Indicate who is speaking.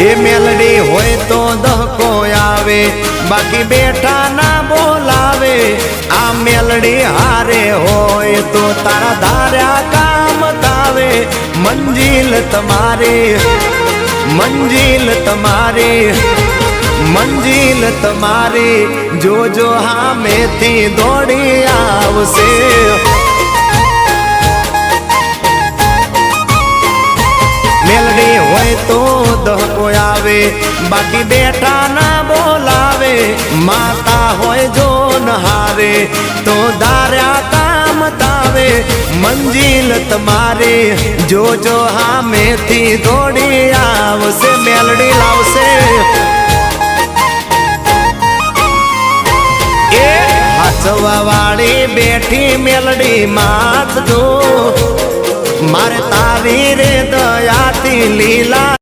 Speaker 1: એ મેલડી હોય તો દહકો આવે, બાકી બેઠા ના બોલાવે। આ મેલડી હારે હોય તો તારા ધાર્યા કામ તાવે। મંજિલ તમારી, મંજિલ તમારી, મંજિલ તમારી, જોજો હામેથી દોડી આવશે। મેલડી હોય તો દહકો આવે, બાકી બેઠા ના બોલાવે। માતા હોય જો નહારે તો ધાર્યા કામ તાવે। મંજિલ તમારી, જોજો હામેથી દોડી આવશે। મેલડી લાવશે। એ હાચવા વાળી બેઠી મેલડી માત જો, મારે તારી રે દયાથી લીલા